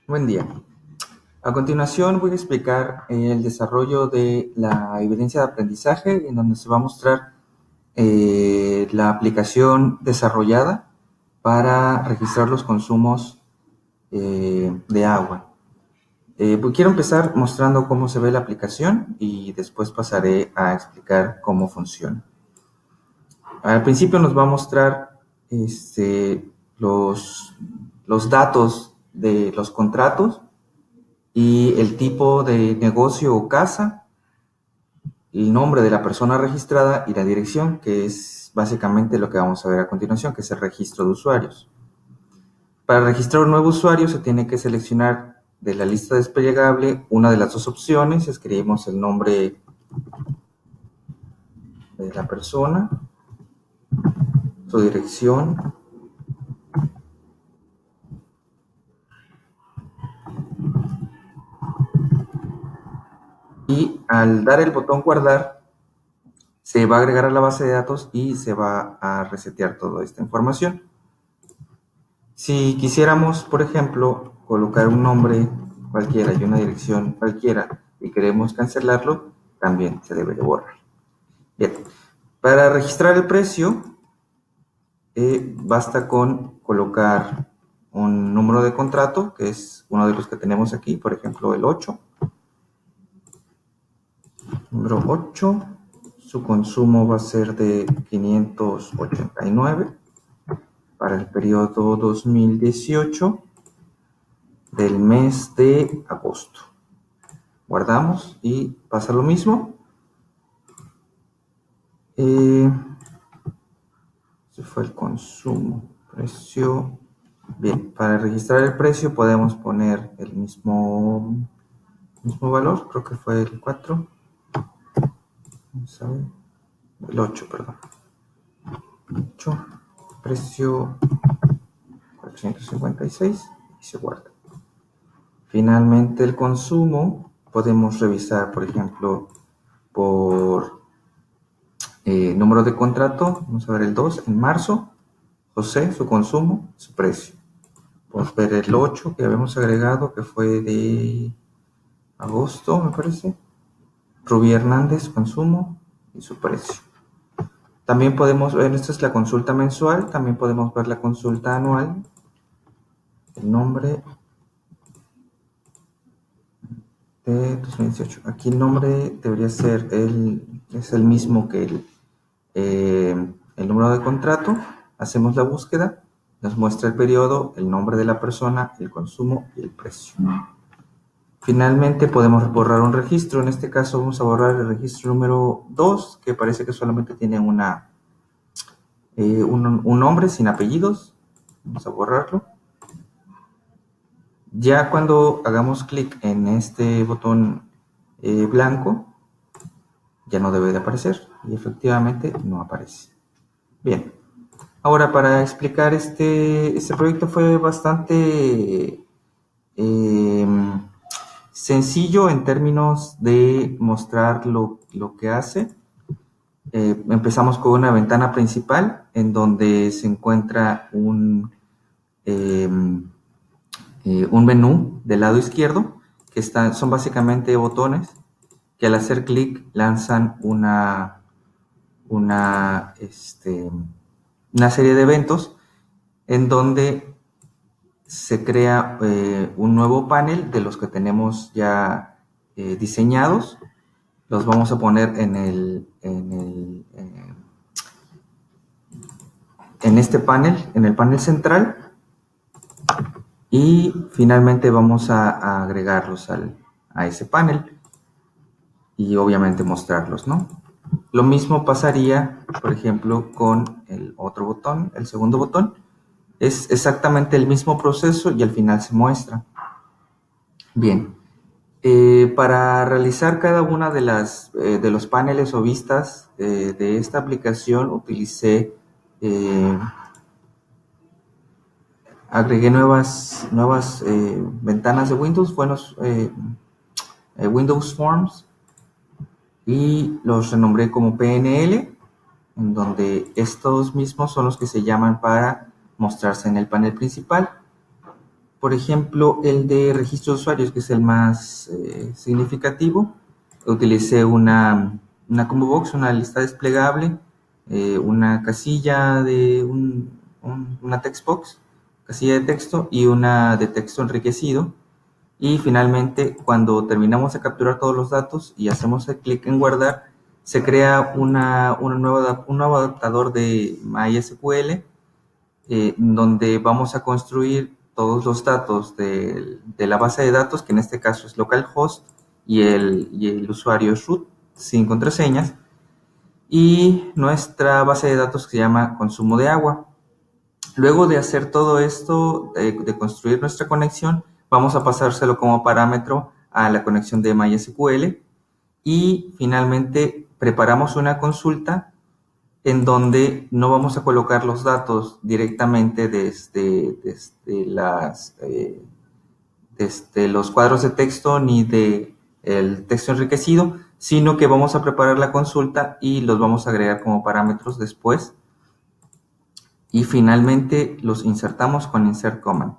Buen día. A continuación voy a explicar el desarrollo de la evidencia de aprendizaje, en donde se va a mostrar la aplicación desarrollada para registrar los consumos de agua. Quiero empezar mostrando cómo se ve la aplicación y después pasaré a explicar cómo funciona. Al principio nos va a mostrar los datos de los contratos y el tipo de negocio o casa, el nombre de la persona registrada y la dirección, que es básicamente lo que vamos a ver a continuación, que es el registro de usuarios. Para registrar un nuevo usuario se tiene que seleccionar de la lista desplegable una de las dos opciones. Escribimos el nombre de la persona, su dirección y al dar el botón guardar se va a agregar a la base de datos y se va a resetear toda esta información. Si quisiéramos, por ejemplo, colocar un nombre cualquiera y una dirección cualquiera y queremos cancelarlo, también se debe de borrar. Bien, para registrar el precio, basta con colocar un número de contrato, que es uno de los que tenemos aquí, por ejemplo, el 8. Número 8, su consumo va a ser de 589 para el periodo 2018 del mes de agosto. Guardamos y pasa lo mismo. Ese fue el consumo, precio. Bien, para registrar el precio podemos poner el mismo valor, creo que fue el 4. Vamos a ver, el 8, perdón. 8, precio 456 y se guarda. Finalmente el consumo podemos revisar, por ejemplo, por número de contrato. Vamos a ver el 2 en marzo. José, su consumo, su precio. Podemos ver el 8 que habíamos agregado, que fue de agosto, me parece. Rubí Hernández, consumo y su precio. También podemos ver, esta es la consulta mensual, también podemos ver la consulta anual. El nombre de 2018. Aquí el nombre debería ser es el mismo que el número de contrato. Hacemos la búsqueda, nos muestra el periodo, el nombre de la persona, el consumo y el precio. Finalmente podemos borrar un registro. En este caso vamos a borrar el registro número 2, que parece que solamente tiene un nombre sin apellidos. Vamos a borrarlo. Ya cuando hagamos clic en este botón blanco, ya no debe de aparecer y efectivamente no aparece. Bien, ahora para explicar este proyecto fue bastante sencillo en términos de mostrar lo que hace. Empezamos con una ventana principal en donde se encuentra un menú del lado izquierdo que son básicamente botones que al hacer clic lanzan una serie de eventos en donde se crea un nuevo panel de los que tenemos ya diseñados. Los vamos a poner en este panel, en el panel central, y finalmente vamos a agregarlos a ese panel y obviamente mostrarlos, ¿no? Lo mismo pasaría, por ejemplo, con el otro botón, el segundo botón. Es exactamente el mismo proceso y al final se muestra. Bien, para realizar cada una de los paneles o vistas de esta aplicación utilicé, agregué nuevas ventanas de Windows, Windows Forms, y los renombré como PNL, en donde estos mismos son los que se llaman para mostrarse en el panel principal. por ejemplo, el de registro de usuarios, que es el más significativo, utilicé una combo box, una lista desplegable, una casilla de una text box, casilla de texto y una de texto enriquecido. Y finalmente, cuando terminamos de capturar todos los datos y hacemos el clic en guardar, se crea un nuevo adaptador de MySQL, donde vamos a construir todos los datos de la base de datos, que en este caso es localhost, y el usuario es root, sin contraseñas, y nuestra base de datos que se llama consumo de agua. Luego de hacer todo esto, de construir nuestra conexión, vamos a pasárselo como parámetro a la conexión de MySQL y finalmente preparamos una consulta en donde no vamos a colocar los datos directamente desde los cuadros de texto ni de el texto enriquecido, sino que vamos a preparar la consulta y los vamos a agregar como parámetros después. Y finalmente los insertamos con insert command.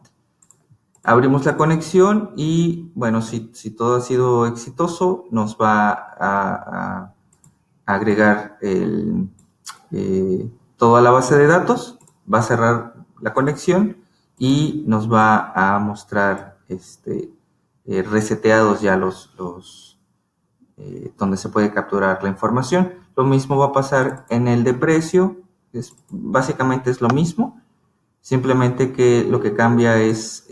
Abrimos la conexión y, bueno, si todo ha sido exitoso, nos va a agregar toda la base de datos, va a cerrar la conexión y nos va a mostrar reseteados ya donde se puede capturar la información. Lo mismo va a pasar en el de precio, básicamente es lo mismo, simplemente que lo que cambia es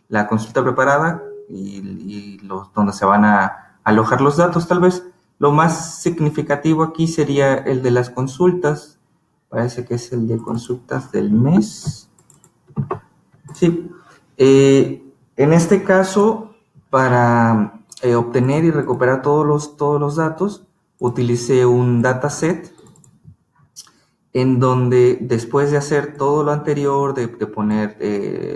la consulta preparada y donde se van a alojar los datos. Tal vez lo más significativo aquí sería el de las consultas. Parece que es el de consultas del mes. Sí. En este caso, para obtener y recuperar todos los datos, utilicé un dataset en donde después de hacer todo lo anterior, de poner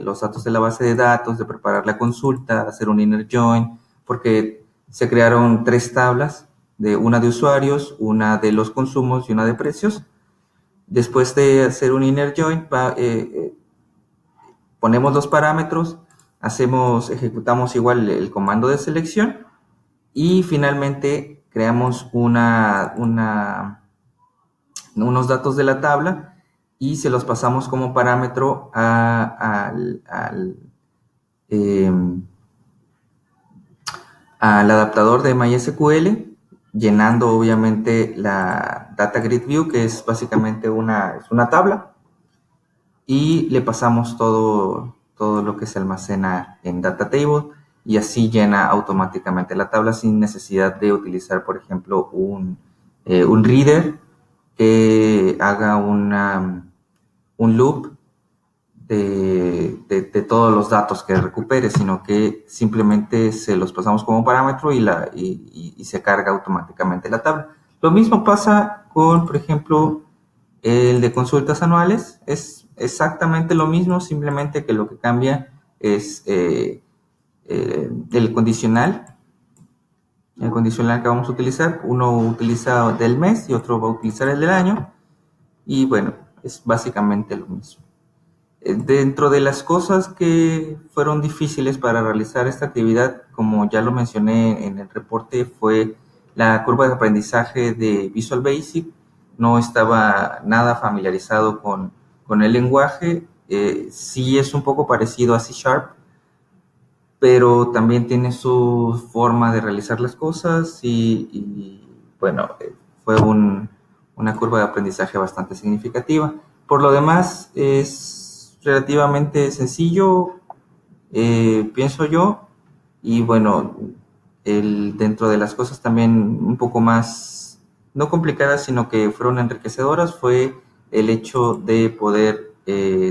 los datos de la base de datos, de preparar la consulta, hacer un inner join, porque se crearon 3 tablas, una de usuarios, una de los consumos y una de precios. Después de hacer un inner join, ponemos los parámetros, ejecutamos igual el comando de selección y finalmente creamos unos datos de la tabla y se los pasamos como parámetro al adaptador de MySQL, llenando obviamente la Data Grid View, que es básicamente una tabla, y le pasamos todo lo que se almacena en Data Table y así llena automáticamente la tabla sin necesidad de utilizar, por ejemplo, un reader que haga un loop de todos los datos que recupere, sino que simplemente se los pasamos como parámetro y se carga automáticamente la tabla. Lo mismo pasa con, por ejemplo, el de consultas anuales. Es exactamente lo mismo, simplemente que lo que cambia es el condicional. El condicional que vamos a utilizar, uno utiliza del mes y otro va a utilizar el del año. Y bueno, es básicamente lo mismo. Dentro de las cosas que fueron difíciles para realizar esta actividad, como ya lo mencioné en el reporte, fue la curva de aprendizaje de Visual Basic. No estaba nada familiarizado con el lenguaje. Sí es un poco parecido a C#, pero también tiene su forma de realizar las cosas y bueno, fue una curva de aprendizaje bastante significativa. Por lo demás, es relativamente sencillo, pienso yo, y bueno, dentro de las cosas también un poco más, no complicadas, sino que fueron enriquecedoras, fue el hecho de poder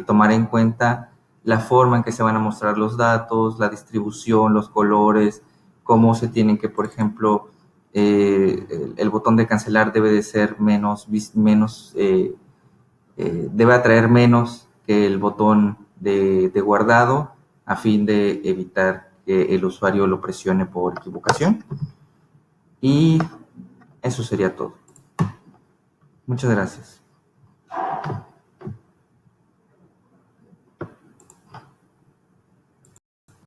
tomar en cuenta la forma en que se van a mostrar los datos, la distribución, los colores, cómo se tienen que, por ejemplo, el botón de cancelar debe de ser debe atraer menos que el botón de guardado a fin de evitar que el usuario lo presione por equivocación. Y eso sería todo. Muchas gracias.